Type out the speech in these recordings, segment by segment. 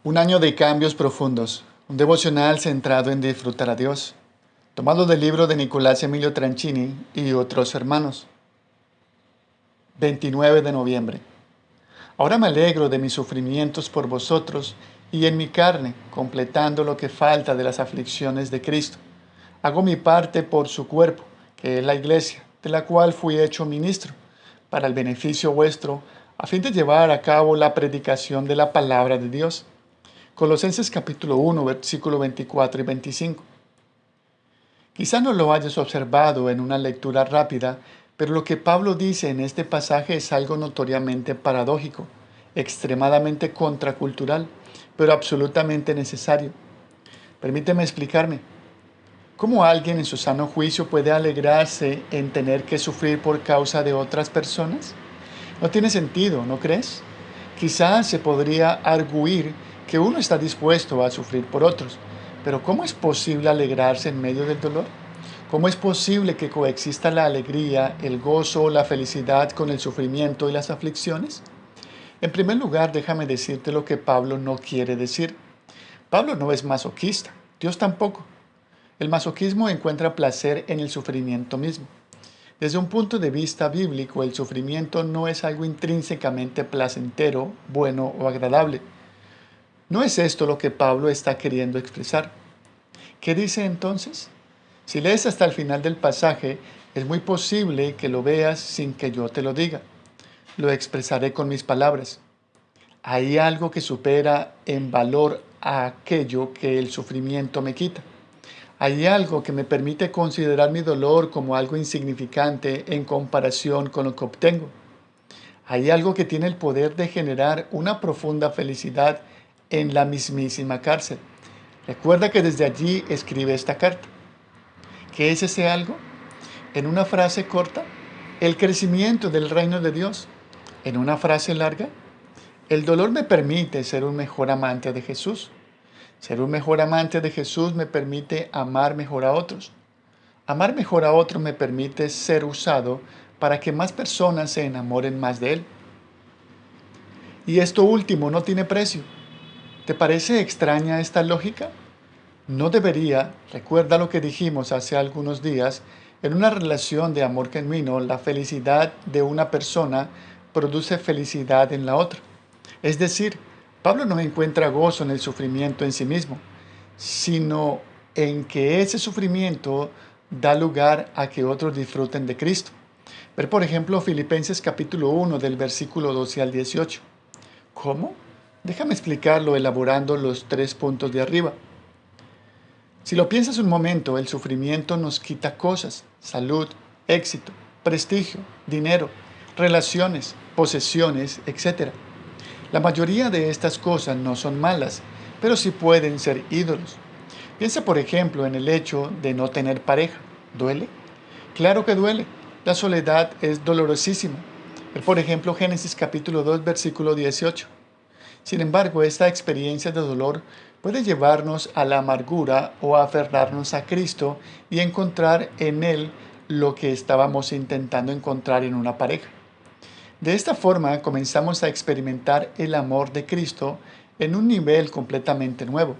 Un año de cambios profundos, un devocional centrado en disfrutar a Dios, tomado del libro de Nicolás Emilio Tranchini y otros hermanos. 29 de noviembre. Ahora me alegro de mis sufrimientos por vosotros y en mi carne, completando lo que falta de las aflicciones de Cristo. Hago mi parte por su cuerpo, que es la iglesia, de la cual fui hecho ministro, para el beneficio vuestro, a fin de llevar a cabo la predicación de la palabra de Dios. Colosenses capítulo 1, versículo 24 y 25. Quizá no lo hayas observado en una lectura rápida, pero lo que Pablo dice en este pasaje es algo notoriamente paradójico, extremadamente contracultural, pero absolutamente necesario. Permíteme explicarme. ¿Cómo alguien en su sano juicio puede alegrarse en tener que sufrir por causa de otras personas? No tiene sentido, ¿no crees? Quizás se podría arguir que uno está dispuesto a sufrir por otros, pero ¿cómo es posible alegrarse en medio del dolor? ¿Cómo es posible que coexista la alegría, el gozo, la felicidad con el sufrimiento y las aflicciones? En primer lugar, déjame decirte lo que Pablo no quiere decir. Pablo no es masoquista, Dios tampoco. El masoquismo encuentra placer en el sufrimiento mismo. Desde un punto de vista bíblico, el sufrimiento no es algo intrínsecamente placentero, bueno o agradable. No es esto lo que Pablo está queriendo expresar. ¿Qué dice entonces? Si lees hasta el final del pasaje, es muy posible que lo veas sin que yo te lo diga. Lo expresaré con mis palabras. Hay algo que supera en valor a aquello que el sufrimiento me quita. Hay algo que me permite considerar mi dolor como algo insignificante en comparación con lo que obtengo. Hay algo que tiene el poder de generar una profunda felicidad en la mismísima cárcel. Recuerda que desde allí escribe esta carta. ¿Qué es ese algo? En una frase corta, el crecimiento del reino de Dios. En una frase larga, el dolor me permite ser un mejor amante de Jesús. Ser un mejor amante de Jesús me permite amar mejor a otros. Amar mejor a otros me permite ser usado para que más personas se enamoren más de Él. Y esto último no tiene precio. ¿Te parece extraña esta lógica? No debería, recuerda lo que dijimos hace algunos días, en una relación de amor genuino, la felicidad de una persona produce felicidad en la otra. Es decir, Pablo no encuentra gozo en el sufrimiento en sí mismo, sino en que ese sufrimiento da lugar a que otros disfruten de Cristo. Ver, por ejemplo, Filipenses capítulo 1 del versículo 12 al 18. ¿Cómo? Déjame explicarlo elaborando los 3 puntos de arriba. Si lo piensas un momento, el sufrimiento nos quita cosas: salud, éxito, prestigio, dinero, relaciones, posesiones, etc. La mayoría de estas cosas no son malas, pero sí pueden ser ídolos. Piensa, por ejemplo, en el hecho de no tener pareja. ¿Duele? Claro que duele. La soledad es dolorosísima. Ver, por ejemplo, Génesis capítulo 2, versículo 18. Sin embargo, esta experiencia de dolor puede llevarnos a la amargura o a aferrarnos a Cristo y encontrar en Él lo que estábamos intentando encontrar en una pareja. De esta forma comenzamos a experimentar el amor de Cristo en un nivel completamente nuevo.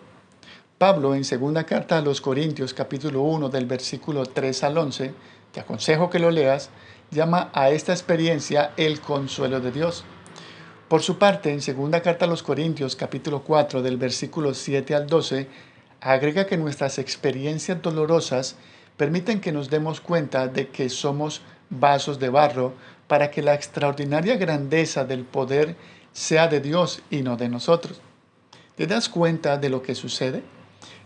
Pablo, en segunda carta a los Corintios capítulo 1 del versículo 3 al 11, te aconsejo que lo leas, llama a esta experiencia el consuelo de Dios. Por su parte, en segunda carta a los Corintios capítulo 4 del versículo 7 al 12, agrega que nuestras experiencias dolorosas permiten que nos demos cuenta de que somos vasos de barro para que la extraordinaria grandeza del poder sea de Dios y no de nosotros. ¿Te das cuenta de lo que sucede?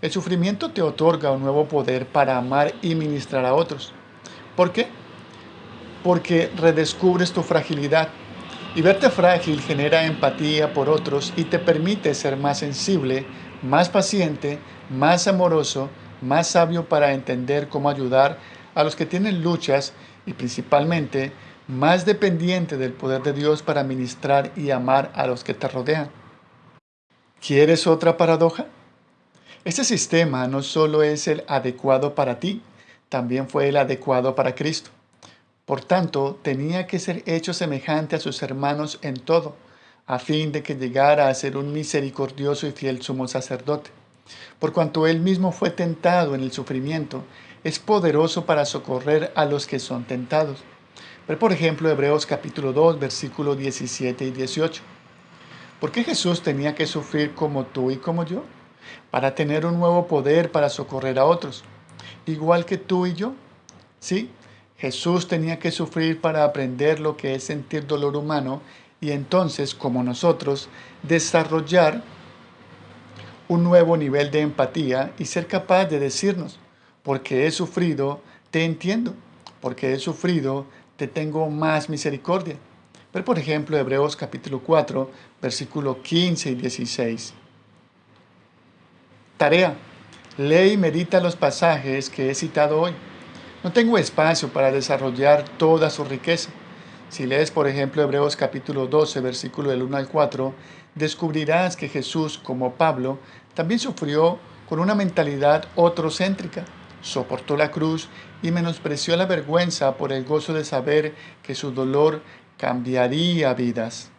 El sufrimiento te otorga un nuevo poder para amar y ministrar a otros. ¿Por qué? Porque redescubres tu fragilidad. Y verte frágil genera empatía por otros y te permite ser más sensible, más paciente, más amoroso, más sabio para entender cómo ayudar a los que tienen luchas y principalmente más dependiente del poder de Dios para ministrar y amar a los que te rodean. ¿Quieres otra paradoja? Este sistema no solo es el adecuado para ti, también fue el adecuado para Cristo. Por tanto, tenía que ser hecho semejante a sus hermanos en todo, a fin de que llegara a ser un misericordioso y fiel sumo sacerdote. Por cuanto él mismo fue tentado en el sufrimiento, es poderoso para socorrer a los que son tentados. Ve por ejemplo Hebreos capítulo 2, versículos 17 y 18. ¿Por qué Jesús tenía que sufrir como tú y como yo? Para tener un nuevo poder para socorrer a otros, igual que tú y yo. Sí, Jesús tenía que sufrir para aprender lo que es sentir dolor humano y entonces, como nosotros, desarrollar un nuevo nivel de empatía y ser capaz de decirnos, porque he sufrido, te entiendo, porque he sufrido, te tengo más misericordia. Ver por ejemplo Hebreos capítulo 4, versículo 15 y 16. Tarea. Lee y medita los pasajes que he citado hoy. No tengo espacio para desarrollar toda su riqueza. Si lees, por ejemplo, Hebreos capítulo 12, versículo del 1 al 4, descubrirás que Jesús, como Pablo, también sufrió con una mentalidad otrocéntrica. Soportó la cruz y menospreció la vergüenza por el gozo de saber que su dolor cambiaría vidas.